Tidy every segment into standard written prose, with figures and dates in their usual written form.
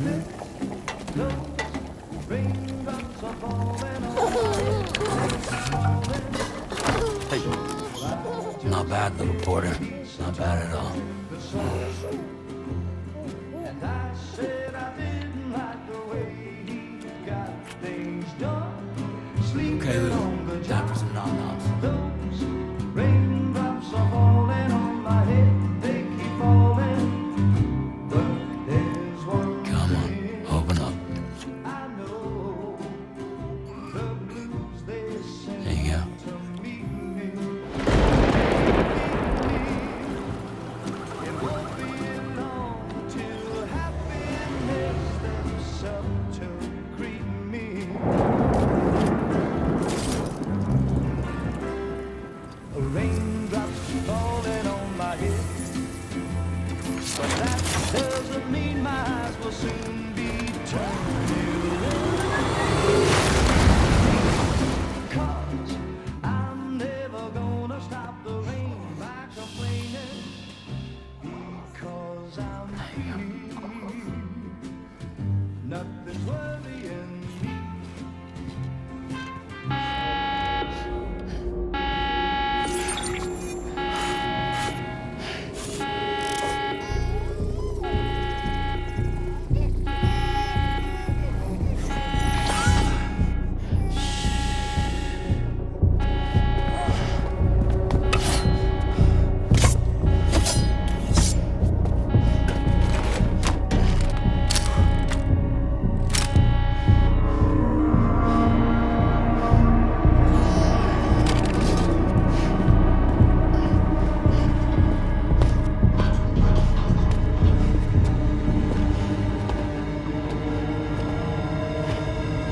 Hey. Not bad, little porter. Not bad at all. Okay, Lou. Time for some nom-noms. Come on, open up. There you go. Raindrops falling on my head, but that doesn't mean my eyes will soon be turned to red. 'Cause I'm never gonna stop the rain by complaining, because I'm free. Nothing's worrying me.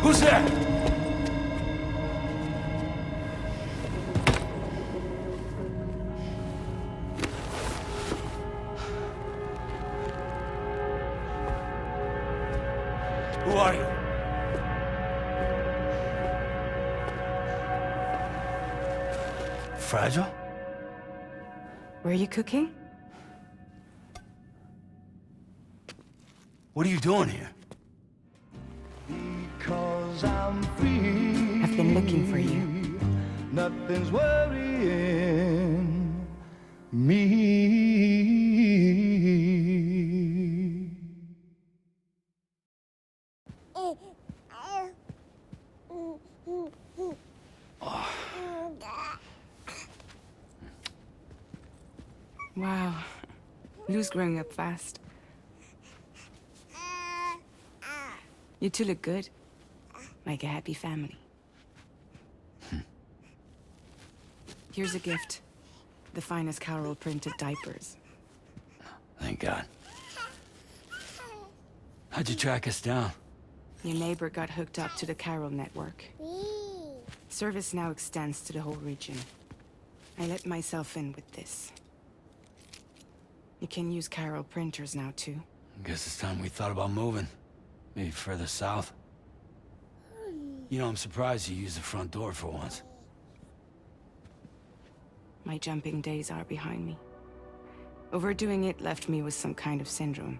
Who's there? Who are you? Fragile? Were you cooking? What are you doing here? Because I'm free. I've been looking for you. Nothing's worrying me. Wow. Lou's growing up fast. You two look good. Like a happy family. Here's a gift. The finest Carol printed diapers. Thank God. How'd you track us down? Your neighbor got hooked up to the Carol network. Service now extends to the whole region. I let myself in with this. You can use Carol printers now, too. Guess it's time we thought about moving. Maybe further south. You know, I'm surprised you used the front door for once. My jumping days are behind me. Overdoing it left me with some kind of syndrome.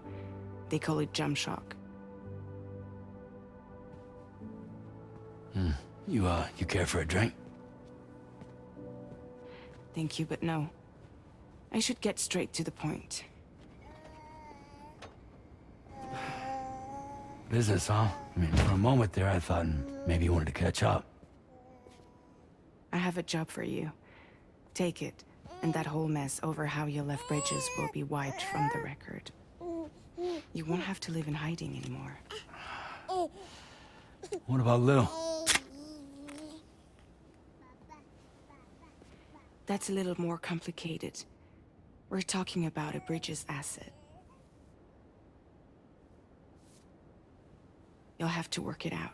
They call it jump shock. You care for a drink? Thank you, but no. I should get straight to the point. Business, huh? I mean, for a moment there, I thought maybe you wanted to catch up. I have a job for you. Take it, and that whole mess over how you left Bridges will be wiped from the record. You won't have to live in hiding anymore. What about Lil? That's a little more complicated. We're talking about a Bridges asset. You'll have to work it out.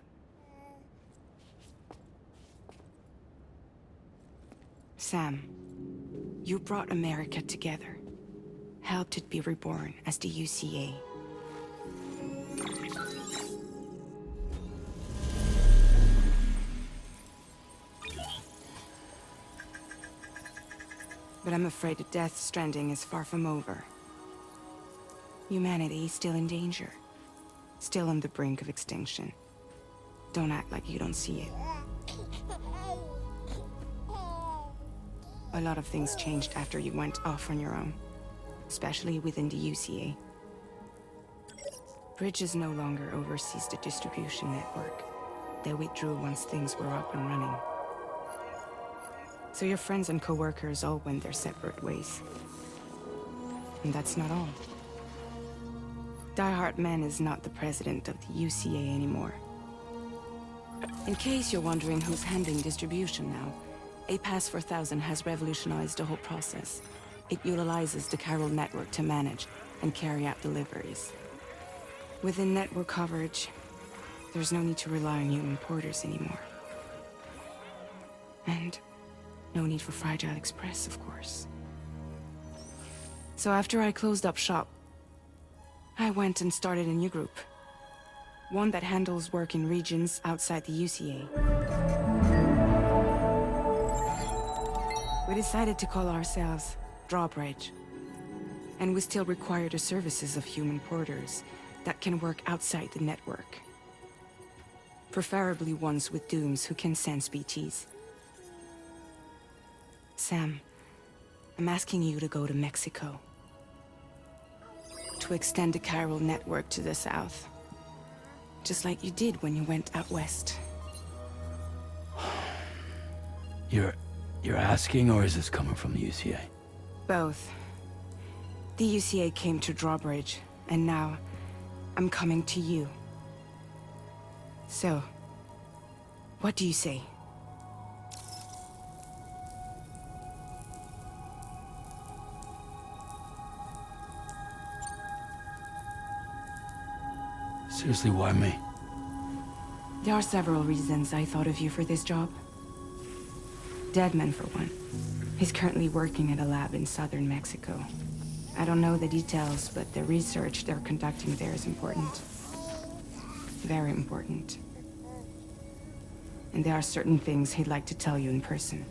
Sam, you brought America together. Helped it be reborn as the UCA. But I'm afraid the death stranding is far from over. Humanity is still in danger. still on the brink of extinction. Don't act like you don't see it. A lot of things changed after you went off on your own, especially within the UCA. Bridges no longer oversees the distribution network. They withdrew once things were up and running. So your friends and co-workers all went their separate ways. And that's not all. Die Hartman is not the president of the UCA anymore. In case you're wondering who's handling distribution now, A Pass 4000 has revolutionized the whole process. It utilizes the chiral network to manage and carry out deliveries. Within network coverage, there's no need to rely on human porters anymore. And no need for Fragile Express, of course. So after I closed up shop, I went and started a new group. One that handles work in regions outside the UCA. We decided to call ourselves Drawbridge. And we still require the services of human porters that can work outside the network. Preferably ones with dooms who can sense BTs. Sam, I'm asking you to go to Mexico. To extend the chiral network to the south. Just like you did when you went out west. You're asking, or is this coming from the UCA? Both. The UCA came to Drawbridge, and now I'm coming to you. So, what do you say? Seriously, why me? There are several reasons I thought of you for this job. Deadman, for one. He's currently working at a lab in southern Mexico. I don't know the details, but the research they're conducting there is important. Very important. And there are certain things he'd like to tell you in person.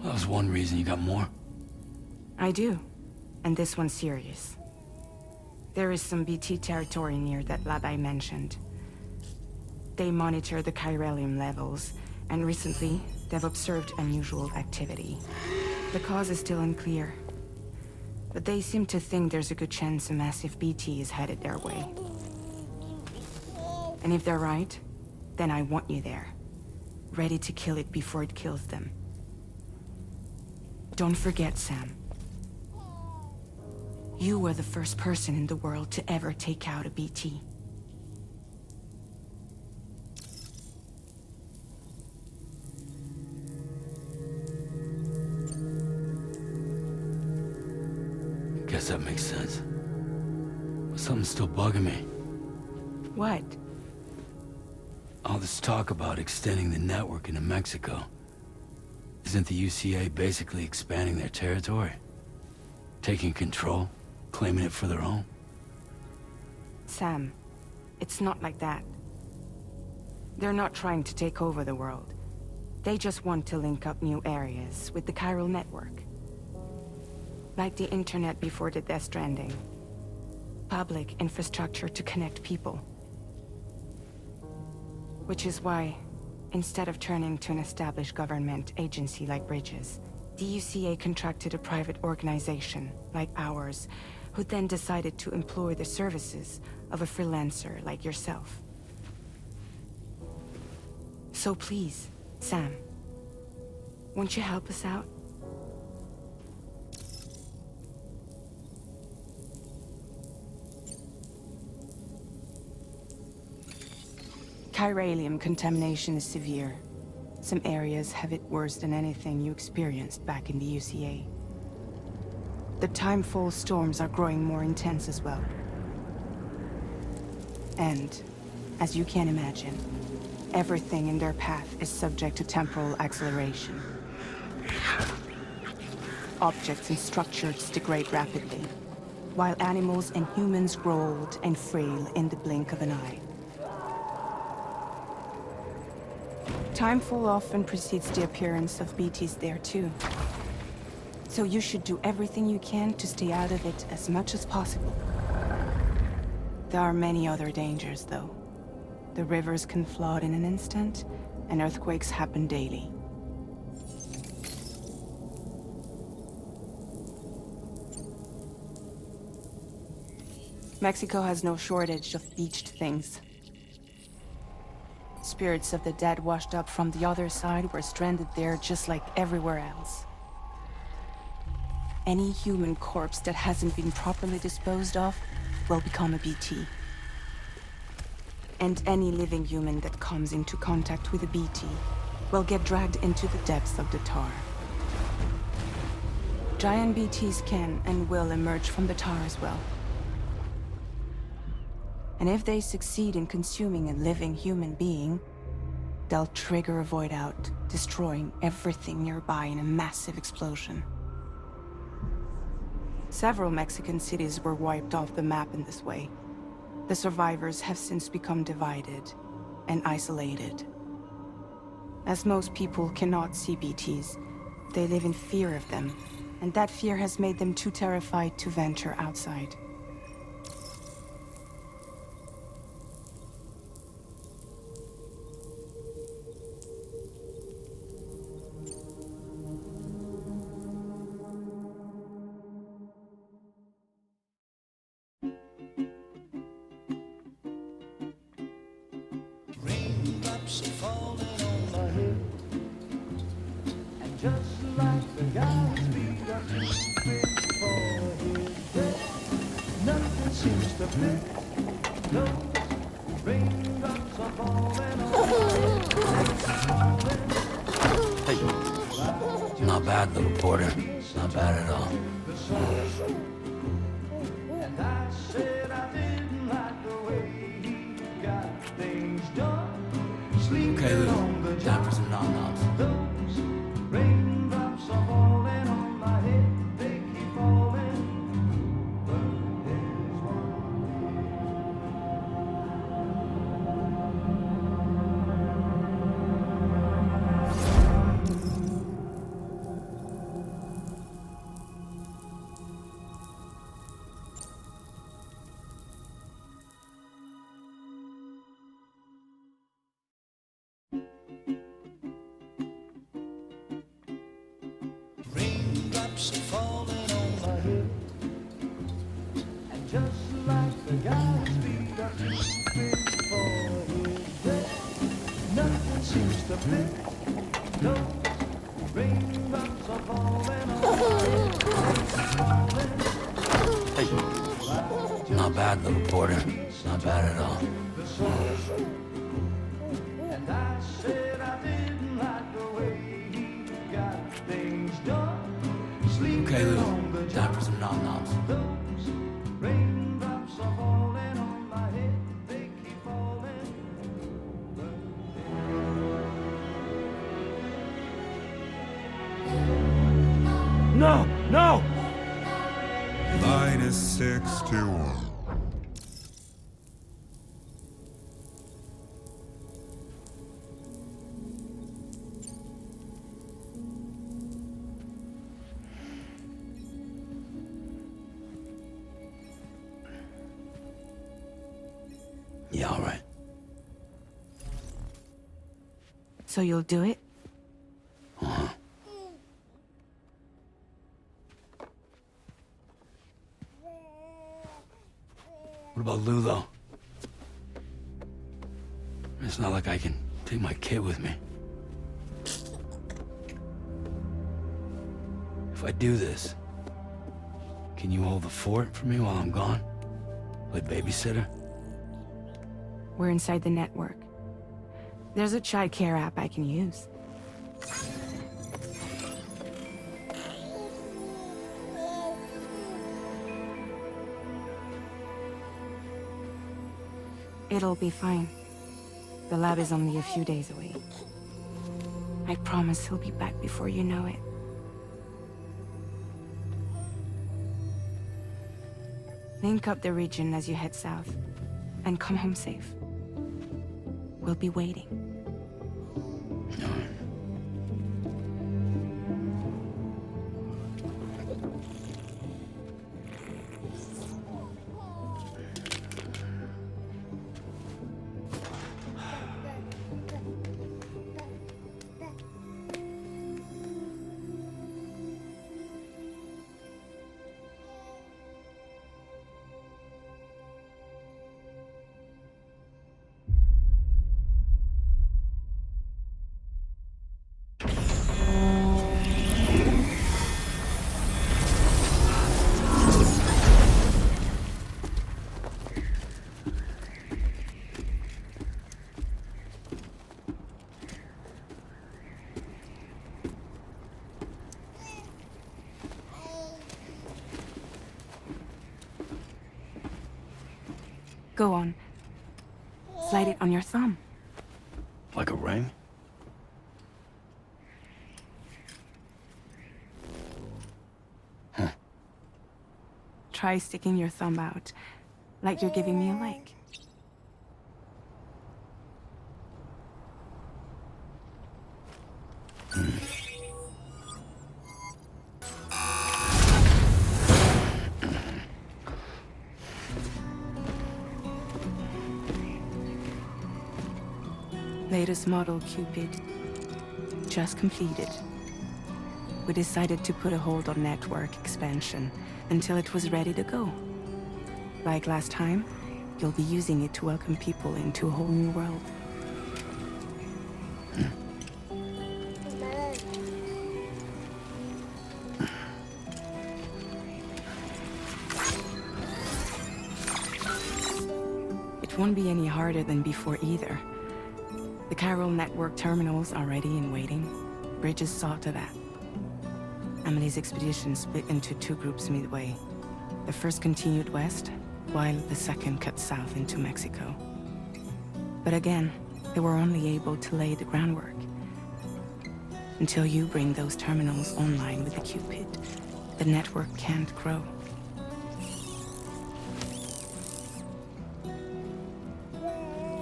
That was one reason. You got more? I do. And this one's serious. There is some BT territory near that lab I mentioned. They monitor the chiralium levels, and recently, they've observed unusual activity. The cause is still unclear. But they seem to think there's a good chance a massive BT is headed their way. And if they're right, then I want you there. Ready to kill it before it kills them. Don't forget, Sam. You were the first person in the world to ever take out a BT. Guess that makes sense. But something's still bugging me. What? All this talk about extending the network into Mexico. Isn't the UCA basically expanding their territory? Taking control? Claiming it for their own? Sam, it's not like that. They're not trying to take over the world. They just want to link up new areas with the chiral network. Like the internet before the Death Stranding. Public infrastructure to connect people. Which is why, instead of turning to an established government agency like Bridges, the UCA contracted a private organization, like ours, who then decided to employ the services of a freelancer like yourself. So please, Sam, won't you help us out? Chiralium contamination is severe. Some areas have it worse than anything you experienced back in the UCA. The timefall storms are growing more intense as well. And, as you can imagine, everything in their path is subject to temporal acceleration. Objects and structures degrade rapidly, while animals and humans grow old and frail in the blink of an eye. Timefall often precedes the appearance of BTs there too. So you should do everything you can to stay out of it as much as possible. There are many other dangers, though. The rivers can flood in an instant, and earthquakes happen daily. Mexico has no shortage of beached things. Spirits of the dead washed up from the other side were stranded there just like everywhere else. Any human corpse that hasn't been properly disposed of will become a BT. And any living human that comes into contact with a BT will get dragged into the depths of the tar. Giant BTs can and will emerge from the tar as well. And if they succeed in consuming a living human being, they'll trigger a void out, destroying everything nearby in a massive explosion. Several Mexican cities were wiped off the map in this way. The survivors have since become divided and isolated. As most people cannot see BTs, they live in fear of them, and that fear has made them too terrified to venture outside. Raindrops are falling on my head, and just like the guy's feet are too big for his bed, nothing seems to fit. No, raindrops are falling on my head. Hey, not bad, little porter. Not bad at all. And I said I didn't like the way he got things done. Okay, Lou. Time for some nom-noms. Those raindrops are falling on my head, they keep falling. But there's one raindrops are falling on my head, and just like the guy's feet are too big for his bed, nothing seems to fit. No, raindrops are falling on my head. Hey, not bad, little porter. Not bad at all. And I said I didn't like the way he got things done. Okay, Lou. Time for some nom-noms. Those raindrops are falling on my head, they keep falling. No! No! -61. Yeah, all right. So you'll do it? What about Lou, though? It's not like I can take my kid with me. If I do this, can you hold the fort for me while I'm gone? Play babysitter? We're inside the network. There's a child care app I can use. It'll be fine. The lab is only a few days away. I promise he'll be back before you know it. Link up the region as you head south, and come home safe. We'll be waiting. Go on. Slide it on your thumb. Like a ring? Huh. Try sticking your thumb out, like you're giving me a like. Latest model Cupid. Just completed. We decided to put a hold on network expansion until it was ready to go. Like last time, you'll be using it to welcome people into a whole new world. It won't be any harder than before either. The Carroll network terminals are ready and waiting. Bridges saw to that. Emily's expedition split into two groups midway. The first continued west, while the second cut south into Mexico. But again, they were only able to lay the groundwork. Until you bring those terminals online with the Cupid, the network can't grow.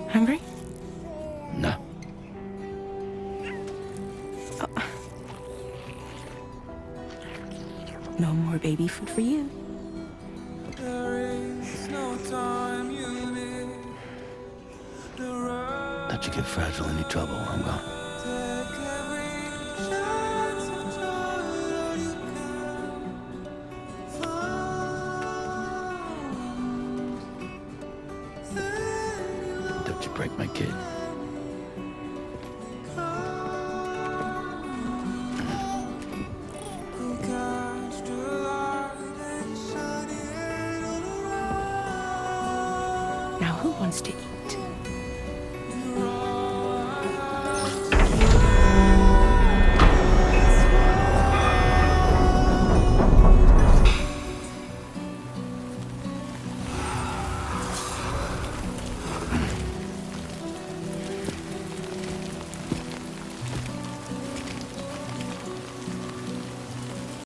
Hungry? No. No more baby food for you. Let you get fragile any trouble, I'm gone. Don't you break my kid. Now who wants to eat?